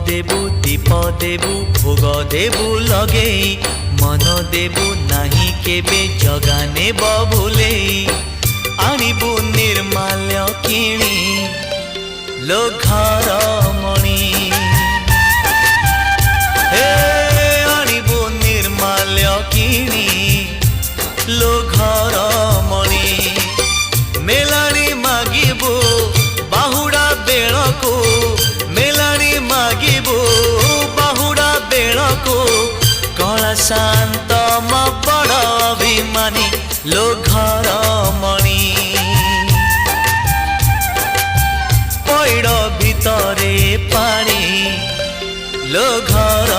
देबु दीप देबु भोग देबु लगे मन देबु नाही केबे जगाने बबुले आनिबु निर्माल्य किणी लो घर मणि हे आनिबु निर्माल्य किणी लो घर मणि मेलानी मागिबु बाहुड़ा बेलको मेलानी मागिबु बाहुड़ा बेलको कला शांत म बड़ अभिमानी लो घर मणि पैड़ भितरे पानी लो घर